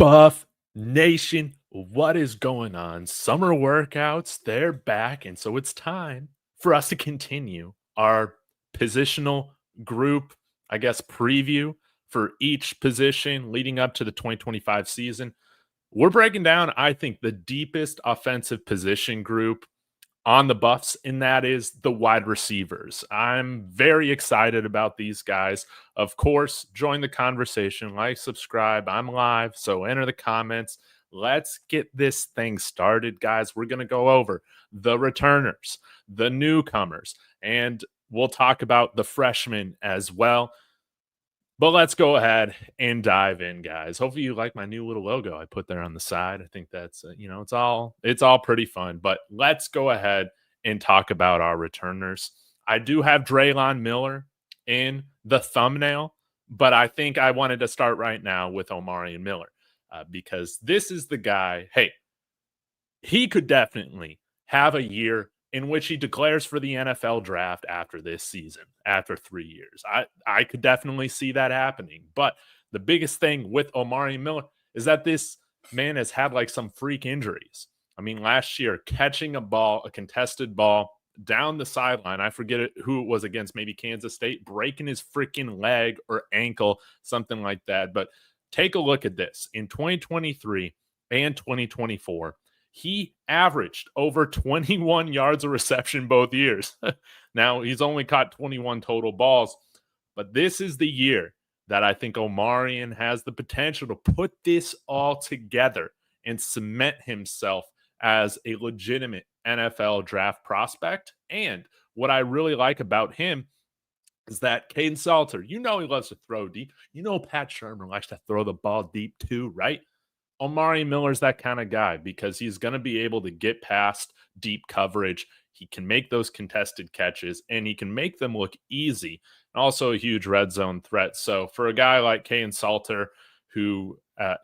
Buff Nation, what is going on? Summer workouts, they're back. And so it's time for us to continue our positional group, I guess, preview for each position leading up to the 2025 season. We're breaking down, I think, the deepest offensive position group on the Buffs, and that is the wide receivers. I'm very excited about these guys. Of course, join the conversation, like, subscribe. I'm live, so enter the comments. Let's get this thing started, guys. We're going to go over the returners, the newcomers, and we'll talk about the freshmen as well. But let's go ahead and dive in, guys. Hopefully you like my new little logo I put there on the side. I think that's, it's all pretty fun. But let's go ahead and talk about our returners. I do have Drelon Miller in the thumbnail, but I think I wanted to start right now with Omarion Miller because this is the guy. Hey, he could definitely have a year in which he declares for the NFL draft after this season, after 3 years. I could definitely see that happening. But the biggest thing with Omarion Miller is that this man has had like some freak injuries. I mean, last year, catching a contested ball down the sideline, I forget who it was against, maybe Kansas State, breaking his freaking leg or ankle, something like that. But take a look at this. In 2023 and 2024, he averaged over 21 yards of reception both years. Now, he's only caught 21 total balls, but this is the year that I think Omarion has the potential to put this all together and cement himself as a legitimate NFL draft prospect. And what I really like about him is that Kaidon Salter, he loves to throw deep. Pat Shermer likes to throw the ball deep too, right? Omarion Miller's that kind of guy because he's going to be able to get past deep coverage. He can make those contested catches, and he can make them look easy. Also a huge red zone threat. So for a guy like Kaidon Salter, who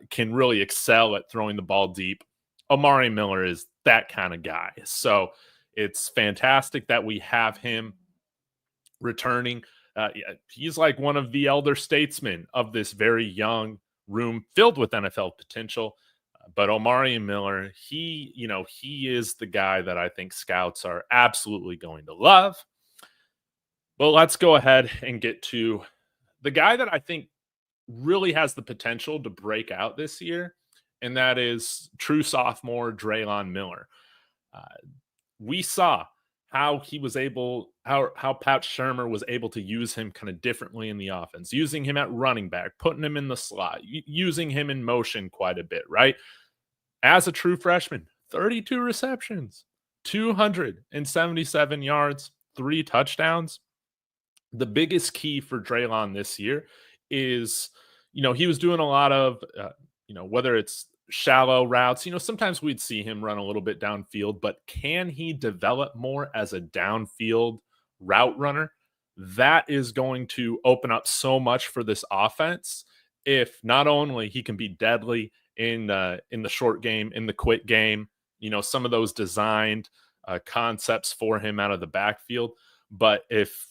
can really excel at throwing the ball deep, Omarion Miller is that kind of guy. So it's fantastic that we have him returning. He's like one of the elder statesmen of this very young room filled with NFL potential. But Omarion Miller, he is the guy that I think scouts are absolutely going to love. Well, let's go ahead and get to the guy that I think really has the potential to break out this year, and that is true sophomore Drelon Miller. We saw how Pat Shermer was able to use him kind of differently in the offense, using him at running back, putting him in the slot, using him in motion quite a bit, right? As a true freshman, 32 receptions, 277 yards, 3 touchdowns. The biggest key for Drelon this year is, he was doing a lot of, whether it's shallow routes, sometimes we'd see him run a little bit downfield, but can he develop more as a downfield route runner? That is going to open up so much for this offense. If not only he can be deadly in the short game, in the quick game, some of those designed concepts for him out of the backfield, but if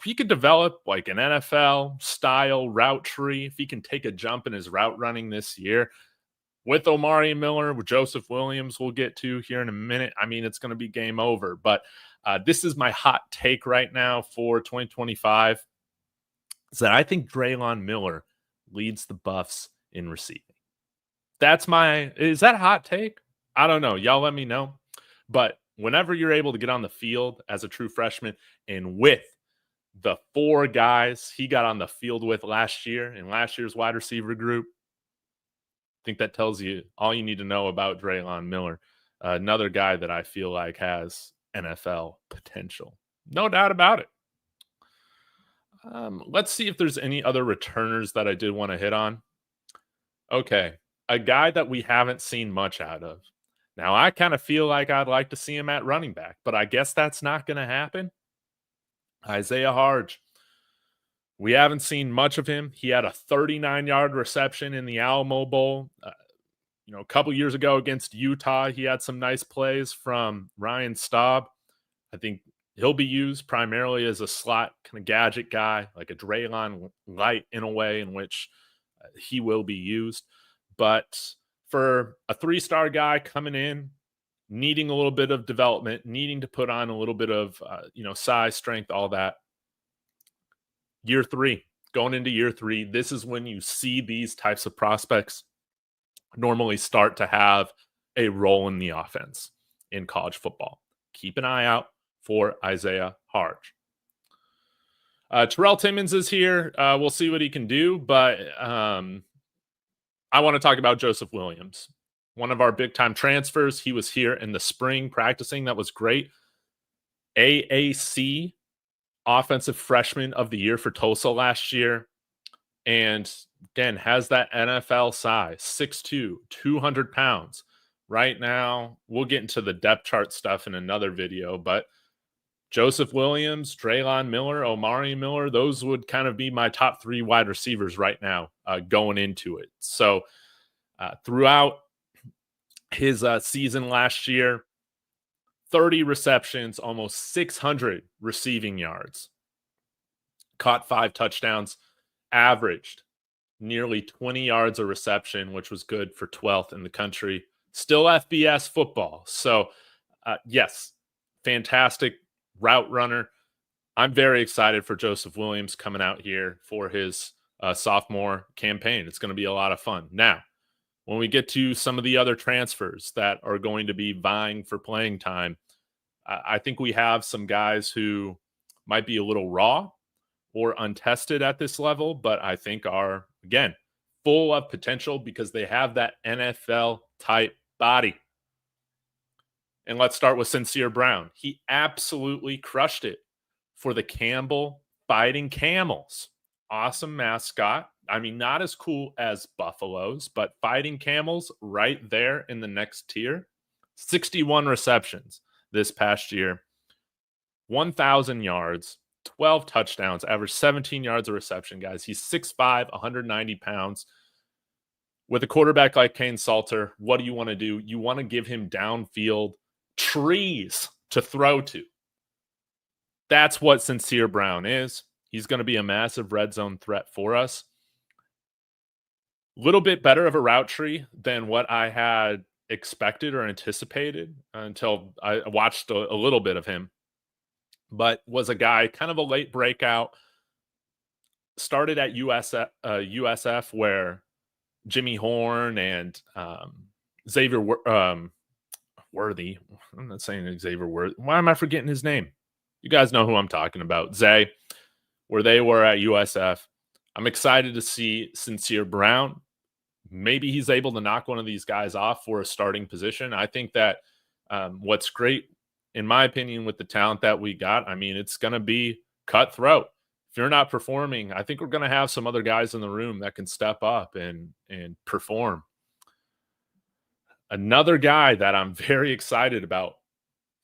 he could develop like an NFL style route tree, if he can take a jump in his route running this year, with Omarion Miller, with Joseph Williams, we'll get to here in a minute. I mean, it's going to be game over. But this is my hot take right now for 2025, is that I think Drelon Miller leads the Buffs in receiving. Is that a hot take? I don't know. Y'all let me know. But whenever you're able to get on the field as a true freshman, and with the 4 guys he got on the field with last year in last year's wide receiver group, I think that tells you all you need to know about Drelon Miller. Another guy that I feel like has NFL potential. No doubt about it. Let's see if there's any other returners that I did want to hit on. Okay, a guy that we haven't seen much out of. Now, I kind of feel like I'd like to see him at running back, but I guess that's not going to happen. Isaiah Harge. We haven't seen much of him. He had a 39-yard reception in the Alamo Bowl. A couple years ago against Utah, he had some nice plays from Ryan Staub. I think he'll be used primarily as a slot kind of gadget guy, like a Drelon light in a way in which he will be used. But for a 3-star guy coming in, needing a little bit of development, needing to put on a little bit of, size, strength, all that, year 3, going into year 3, this is when you see these types of prospects normally start to have a role in the offense in college football. Keep an eye out for Isaiah Harge. Terrell Timmons is here. We'll see what he can do, but I want to talk about Joseph Williams, one of our big-time transfers. He was here in the spring practicing. That was great. AAC, Offensive Freshman of the Year for Tulsa last year. And again, has that NFL size, 6'2", 200 pounds. Right now, we'll get into the depth chart stuff in another video, but Joseph Williams, Drelon Miller, Omarion Miller, those would kind of be my top 3 wide receivers right now going into it. So throughout his season last year, 30 receptions, almost 600 receiving yards, caught 5 touchdowns, averaged nearly 20 yards a reception, which was good for 12th in the country. Still FBS football. So, yes, fantastic route runner. I'm very excited for Joseph Williams coming out here for his sophomore campaign. It's going to be a lot of fun. Now, when we get to some of the other transfers that are going to be vying for playing time, I think we have some guys who might be a little raw or untested at this level, but I think are, again, full of potential because they have that NFL-type body. And let's start with Sincere Brown. He absolutely crushed it for the Campbell Fighting Camels. Awesome mascot. I mean, not as cool as Buffaloes, but Fighting Camels right there in the next tier. 61 receptions this past year, 1,000 yards, 12 touchdowns, averaged 17 yards a reception, guys. He's 6'5", 190 pounds. With a quarterback like Kaidon Salter, what do you want to do? You want to give him downfield trees to throw to. That's what Sincere Brown is. He's going to be a massive red zone threat for us. A little bit better of a route tree than what I had expected or anticipated until I watched a little bit of him. But was a guy, kind of a late breakout. Started at USF where Jimmy Horn and Xavier Worthy. I'm not saying Xavier Worthy. Why am I forgetting his name? You guys know who I'm talking about. Zay, where they were at USF. I'm excited to see Sincere Brown. Maybe he's able to knock one of these guys off for a starting position. I think that what's great, in my opinion, with the talent that we got, I mean, it's going to be cutthroat. If you're not performing, I think we're going to have some other guys in the room that can step up and perform. Another guy that I'm very excited about,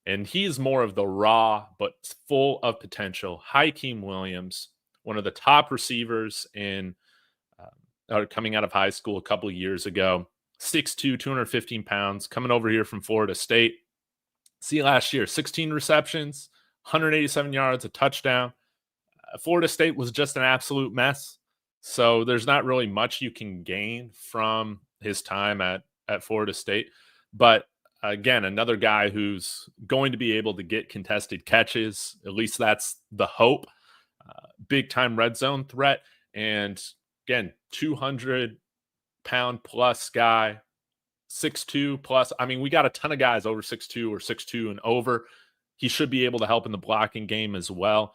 and he's more of the raw but full of potential, Hykeem Williams, one of the top receivers in coming out of high school a couple of years ago, 6'2", 215 pounds, coming over here from Florida State. See, last year, 16 receptions, 187 yards, a touchdown. Florida State was just an absolute mess. So there's not really much you can gain from his time at Florida State. But again, another guy who's going to be able to get contested catches. At least that's the hope. Big time red zone threat. And again, 200-pound plus guy, 6'2" plus. I mean, we got a ton of guys over 6'2" or 6'2" and over. He should be able to help in the blocking game as well.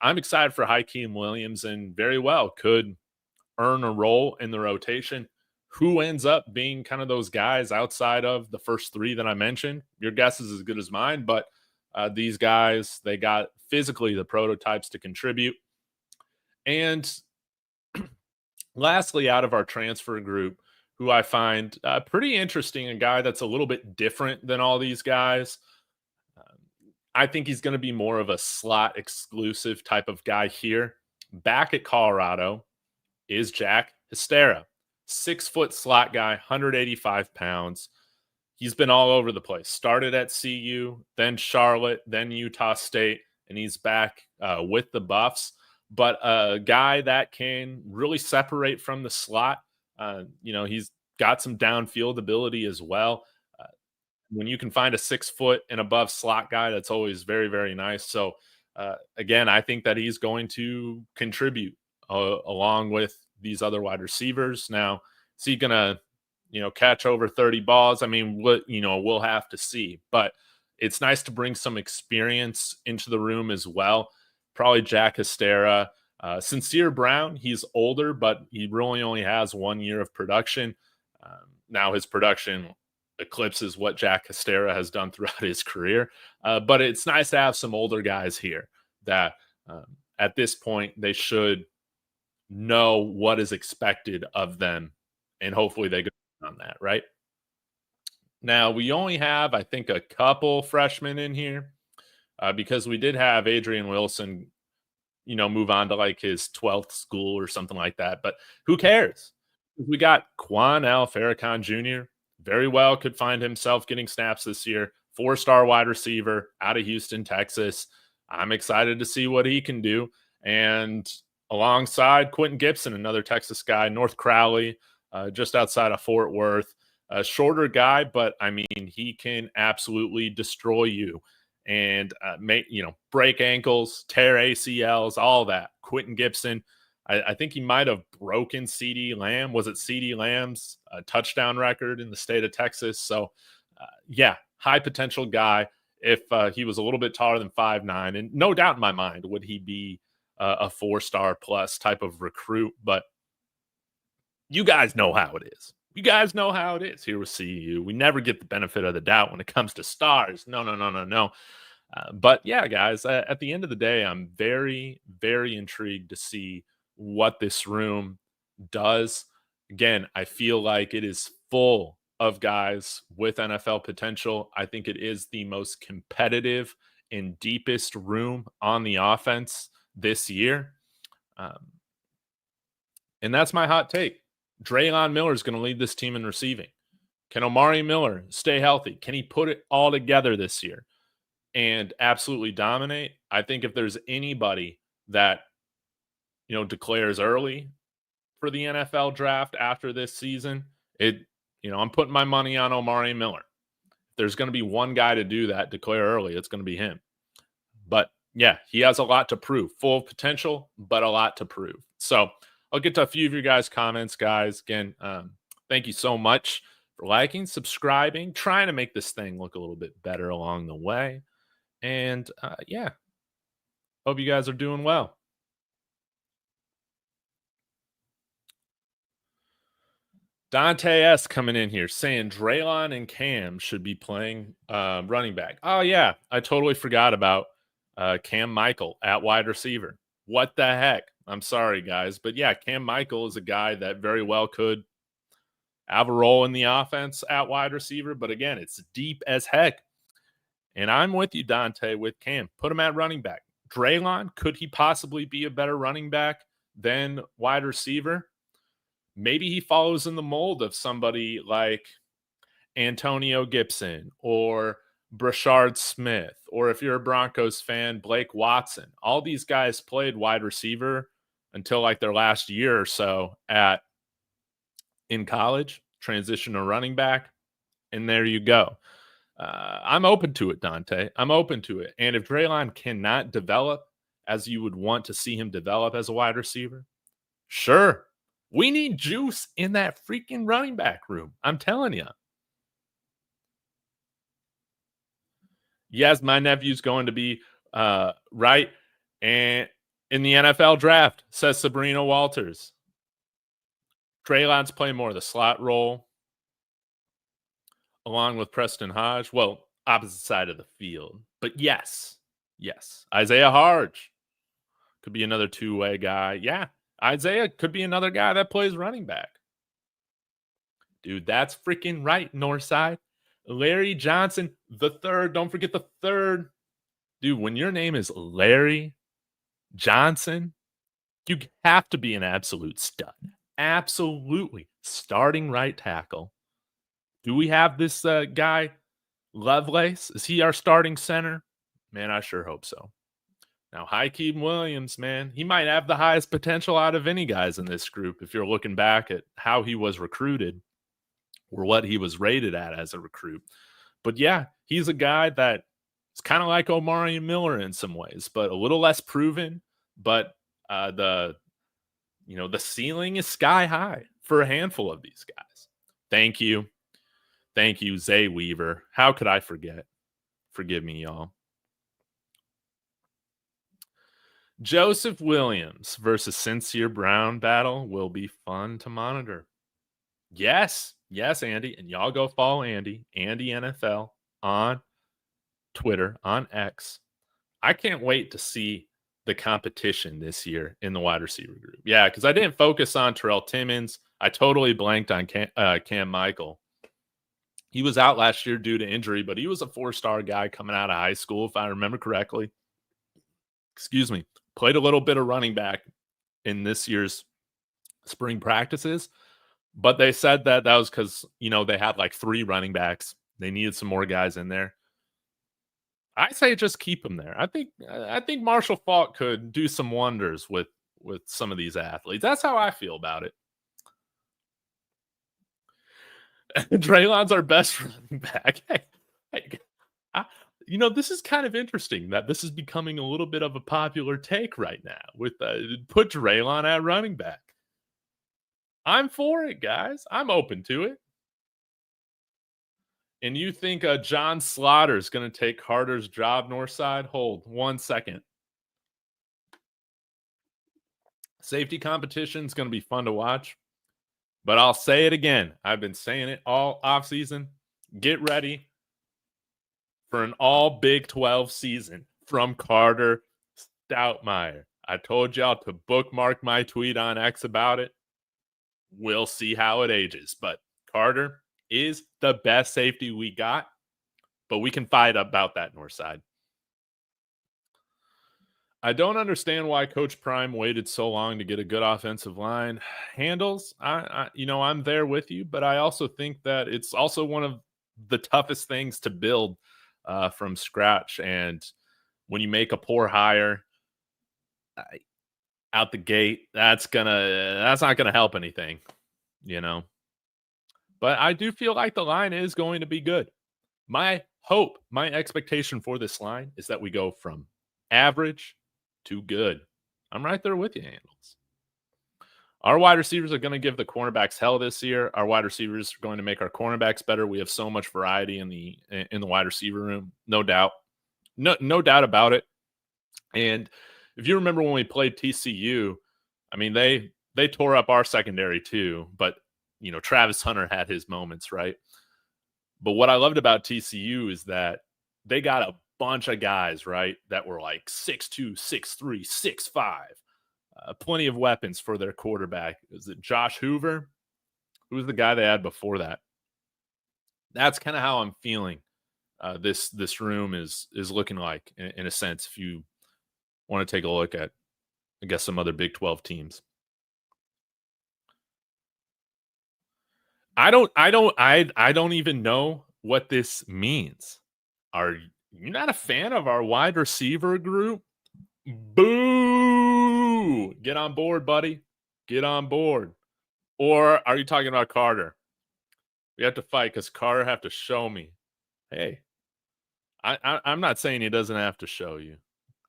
I'm excited for Hykeem Williams and very well could earn a role in the rotation. Who ends up being kind of those guys outside of the first 3 that I mentioned? Your guess is as good as mine, but these guys, they got physically the prototypes to contribute. And lastly, out of our transfer group, who I find pretty interesting, a guy that's a little bit different than all these guys. I think he's going to be more of a slot exclusive type of guy here. Back at Colorado is Jack Histera, 6-foot slot guy, 185 pounds. He's been all over the place. Started at CU, then Charlotte, then Utah State, and he's back with the Buffs. But a guy that can really separate from the slot. He's got some downfield ability as well. Uh, when you can find a 6 foot and above slot guy, that's always very, very nice. So, again, I think that he's going to contribute along with these other wide receivers. Now, is he going to, catch over 30 balls? I mean, we'll have to see. But it's nice to bring some experience into the room as well. Probably Jack Hastera. Sincere Brown, he's older, but he really only has 1 year of production. Now his production eclipses what Jack Hastera has done throughout his career. But it's nice to have some older guys here that at this point they should know what is expected of them, and hopefully they go on that, right? Now we only have, I think, a couple freshmen in here because we did have Adrian Wilson move on to like his 12th school or something like that. But who cares? We got Quan L. Farrakhan Jr. Very well could find himself getting snaps this year. 4-star wide receiver out of Houston, Texas. I'm excited to see what he can do. And alongside Quentin Gibson, another Texas guy, North Crowley, just outside of Fort Worth. A shorter guy, but I mean, he can absolutely destroy you and break ankles, tear ACLs, all that. Quentin Gibson, I think he might have broken CD Lamb. Was it CD Lamb's touchdown record in the state of Texas? So, yeah, high potential guy. If he was a little bit taller than 5'9", and no doubt in my mind would he be a 4-star plus type of recruit. But you guys know how it is. You guys know how it is here with CU. We never get the benefit of the doubt when it comes to stars. No. But yeah, guys, at the end of the day, I'm very, very intrigued to see what this room does. Again, I feel like it is full of guys with NFL potential. I think it is the most competitive and deepest room on the offense this year. And that's my hot take. Drelon Miller is going to lead this team in receiving. Can Omari Miller stay healthy? Can he put it all together this year and absolutely dominate? I think if there's anybody that, declares early for the NFL draft after this season, I'm putting my money on Omari Miller. If there's going to be one guy to do that, declare early, it's going to be him. But yeah, he has a lot to prove. Full of potential, but a lot to prove. So I'll get to a few of your guys' comments, guys. Again, thank you so much for liking, subscribing, trying to make this thing look a little bit better along the way. And yeah, hope you guys are doing well. Dante S. coming in here saying Drelon and Cam should be playing running back. Oh, yeah. I totally forgot about Cam Michael at wide receiver. What the heck? I'm sorry, guys. But yeah, Cam Michael is a guy that very well could have a role in the offense at wide receiver. But again, it's deep as heck. And I'm with you, Dante, with Cam. Put him at running back. Drelon, could he possibly be a better running back than wide receiver? Maybe he follows in the mold of somebody like Antonio Gibson or Brashard Smith, or if you're a Broncos fan, Blake Watson. All these guys played wide receiver until like their last year or so in college, transition to running back, and there you go. I'm open to it, Dante. I'm open to it. And if Drelon cannot develop as you would want to see him develop as a wide receiver, sure. We need juice in that freaking running back room. I'm telling you. Yes, my nephew's going to be right and in the NFL draft, says Sabrina Walters. Drelon's playing more of the slot role along with Preston Hodge. Well, opposite side of the field. But yes. Isaiah Harge could be another two-way guy. Yeah, Isaiah could be another guy that plays running back. Dude, that's freaking right, Northside. Larry Johnson, the third. Don't forget the third. Dude, when your name is Larry Johnson, you have to be an absolute stud. Absolutely. Starting right tackle. Do we have this guy, Lovelace? Is he our starting center? Man, I sure hope so. Now, Hykeem Williams, man, he might have the highest potential out of any guys in this group if you're looking back at how he was recruited. or what he was rated at as a recruit. But yeah, he's a guy that is kind of like Omarion Miller in some ways, but a little less proven. But the ceiling is sky high for a handful of these guys. Thank you, Zay Weaver. How could I forget? Forgive me, y'all. Joseph Williams versus Sincere Brown battle will be fun to monitor. Yes, Andy. And y'all go follow Andy NFL on Twitter, on X. I can't wait to see the competition this year in the wide receiver group. Yeah, because I didn't focus on Terrell Timmons. I totally blanked on Cam Michael. He was out last year due to injury, but he was a 4-star guy coming out of high school, if I remember correctly. Excuse me. Played a little bit of running back in this year's spring practices, but they said that was because, they had like 3 running backs. They needed some more guys in there. I say just keep him there. I think Marshall Faulk could do some wonders with some of these athletes. That's how I feel about it. Drelon's our best running back. This is kind of interesting that this is becoming a little bit of a popular take right now with put Drelon at running back. I'm for it, guys. I'm open to it. And you think John Slaughter is going to take Carter's job, Northside? Hold 1 second. Safety competition is going to be fun to watch. But I'll say it again. I've been saying it all offseason. Get ready for an all Big 12 season from Carter Stoutmeyer. I told y'all to bookmark my tweet on X about it. We'll see how it ages. But Carter is the best safety we got, but we can fight about that north side. I don't understand why Coach Prime waited so long to get a good offensive line handles. I'm there with you, but I also think that it's also one of the toughest things to build from scratch. And when you make a poor hire out the gate, that's not gonna help anything, But I do feel like the line is going to be good. My expectation for this line is that we go from average to good. I'm right there with you, Handles. Our wide receivers are going to give the cornerbacks hell this year. Our wide receivers are going to make our cornerbacks better. We have so much variety in the wide receiver room, no doubt. No doubt about it. And if you remember when we played TCU, I mean, they tore up our secondary too, but Travis Hunter had his moments, right? But what I loved about TCU is that they got a bunch of guys, right, that were like 6'2", 6'3", 6'5", plenty of weapons for their quarterback. Is it Josh Hoover? Who was the guy they had before that? That's kind of how I'm feeling. This room is looking like, in a sense, if you want to take a look at, I guess, some other Big 12 teams. I don't even know what this means. Are you not a fan of our wide receiver group? Boo! Get on board, buddy. Get on board. Or are you talking about Carter? We have to fight because Carter have to show me. Hey, I'm not saying he doesn't have to show you.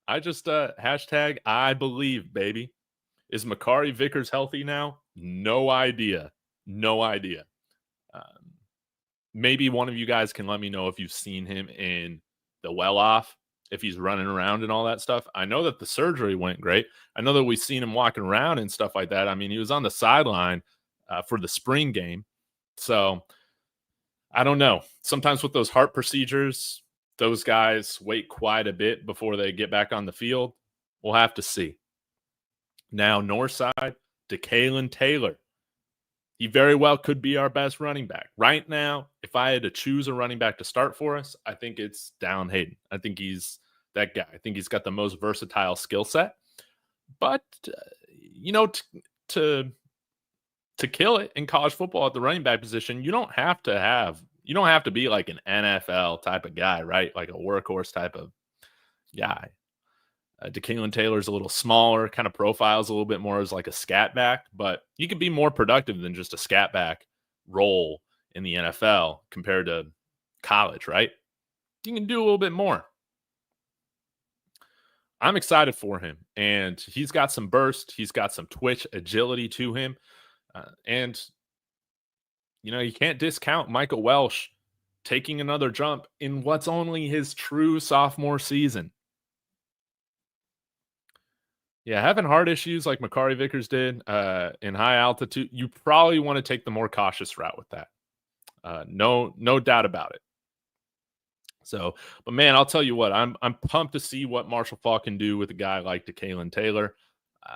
I just hashtag I believe, baby. Is Makari Vickers healthy now? No idea. Maybe one of you guys can let me know if you've seen him in the well-off, if he's running around and all that stuff. I know that the surgery went great. I know that we've seen him walking around and stuff like that. I mean, he was on the sideline for the spring game. So I don't know. Sometimes with those heart procedures, those guys wait quite a bit before they get back on the field. We'll have to see. Now, Northside, DeKalen Taylor. He very well could be our best running back. Right now, if I had to choose a running back to start for us, I think it's Dallin Hayden. I think he's that guy. I think he's got the most versatile skill set. But, to kill it in college football at the running back position, you don't have to be like an NFL type of guy, right? Like a workhorse type of guy. DeKalen Taylor's a little smaller, kind of profiles a little bit more as like a scat back, but he could be more productive than just a scat back role in the NFL compared to college, right? You can do a little bit more. I'm excited for him, and he's got some burst. He's got some twitch agility to him. And, you can't discount Michael Welsh taking another jump in what's only his true sophomore season. Yeah, having heart issues like Makari Vickers did in high altitude, you probably want to take the more cautious route with that. No doubt about it. So, but man, I'll tell you what, I'm pumped to see what Marshall Faulk can do with a guy like DeKalen Taylor. Uh,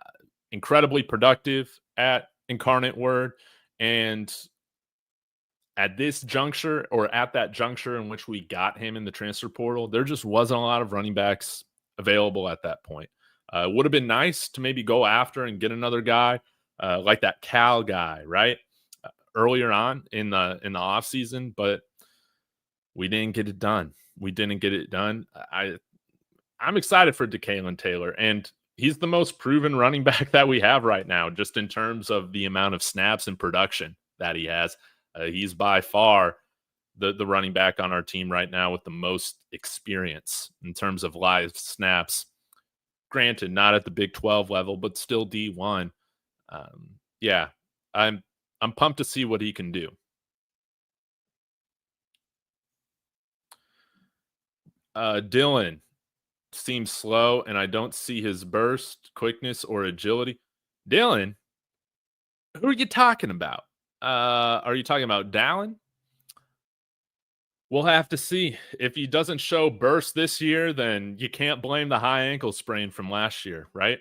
Incredibly productive at Incarnate Word, and at this juncture, or at that juncture in which we got him in the transfer portal, there just wasn't a lot of running backs available at that point. It would have been nice to maybe go after and get another guy like that Cal guy, right? Earlier on in the offseason, but we didn't get it done. I'm excited for DeKalen Taylor, and he's the most proven running back that we have right now, just in terms of the amount of snaps and production that he has. He's by far the running back on our team right now with the most experience in terms of live snaps. Granted, not at the Big 12 level, but still D1. Yeah, I'm pumped to see what he can do. Dylan seems slow, and I don't see his burst, quickness, or agility. Dylan, who are you talking about? Are you talking about Dallin? We'll have to see. If he doesn't show burst this year, then you can't blame the high ankle sprain from last year, right?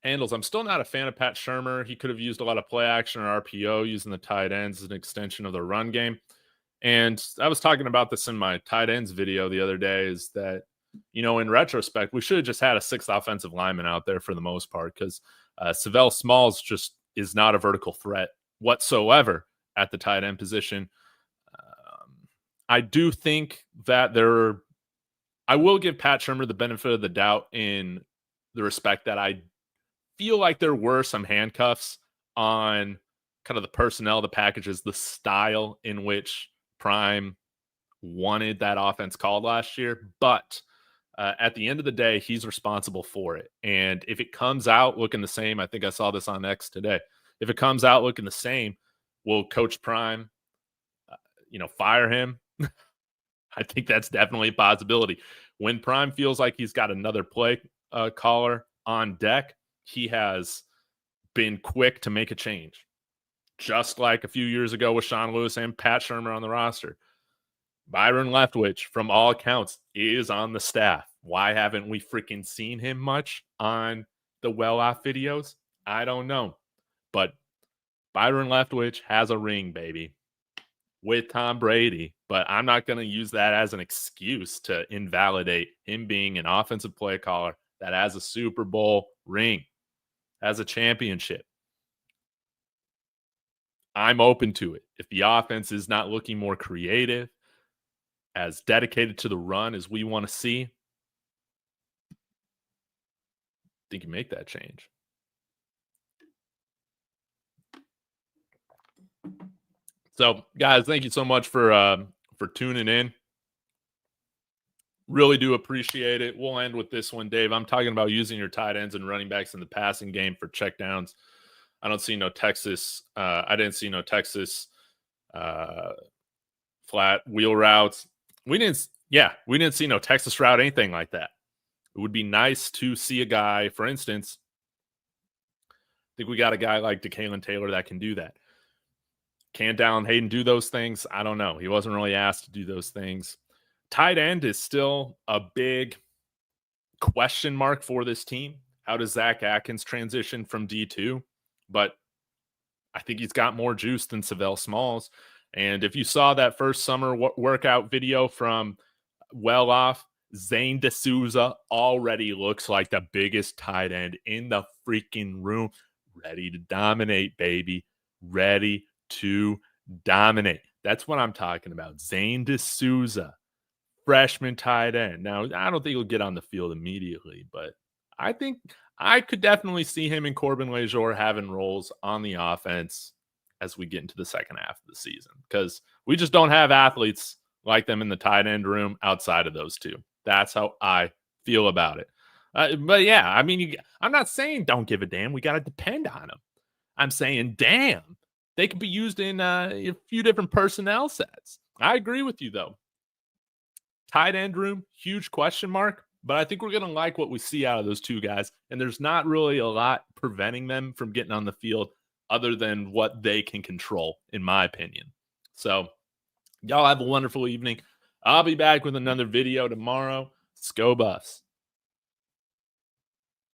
Handles. I'm still not a fan of Pat Shurmur. He could have used a lot of play action or RPO using the tight ends as an extension of the run game. And I was talking about this in my tight ends video the other day, is that, in retrospect, we should have just had a sixth offensive lineman out there for the most part, because Savell Smalls just is not a vertical threat whatsoever at the tight end position. I do think that I will give Pat Shurmur the benefit of the doubt in the respect that I feel like there were some handcuffs on kind of the personnel, the packages, the style in which Prime wanted that offense called last year. But at the end of the day, he's responsible for it. And if it comes out looking the same, I think I saw this on X today. If it comes out looking the same, will Coach Prime, fire him? I think that's definitely a possibility. When Prime feels like he's got another play caller on deck, he has been quick to make a change. Just like a few years ago with Sean Lewis and Pat Shurmur on the roster. Byron Leftwich, from all accounts, is on the staff. Why haven't we freaking seen him much on the well-off videos? I don't know. But Byron Leftwich has a ring, baby, with Tom Brady. But I'm not going to use that as an excuse to invalidate him being an offensive play caller that has a Super Bowl ring, has a championship. I'm open to it. If the offense is not looking more creative, as dedicated to the run as we want to see, I think you make that change. So, guys, thank you so much for tuning in. Really do appreciate it. We'll end with this one, Dave. I'm talking about using your tight ends and running backs in the passing game for checkdowns. I don't see no Texas. I didn't see no Texas flat wheel routes. We didn't see no Texas route, anything like that. It would be nice to see a guy, for instance, I think we got a guy like DeKalen Taylor that can do that. Can Dallin Hayden do those things? I don't know. He wasn't really asked to do those things. Tight end is still a big question mark for this team. How does Zach Atkins transition from D2? But I think he's got more juice than Savell Smalls. And if you saw that first summer workout video from Well Off, Zane D'Souza already looks like the biggest tight end in the freaking room. Ready to dominate, baby. Ready to dominate. That's what I'm talking about. Zane D'Souza, freshman tight end. Now, I don't think he'll get on the field immediately, but I think I could definitely see him and Corbin Lejeune having roles on the offense as we get into the second half of the season, because we just don't have athletes like them in the tight end room outside of those two. That's how I feel about it. But yeah, I mean, I'm not saying don't give a damn. We got to depend on them. I'm saying, damn, they could be used in a few different personnel sets. I agree with you, though. Tight end room, huge question mark. But I think we're going to like what we see out of those two guys. And there's not really a lot preventing them from getting on the field other than what they can control, in my opinion. So y'all have a wonderful evening. I'll be back with another video tomorrow. Let's go Buffs.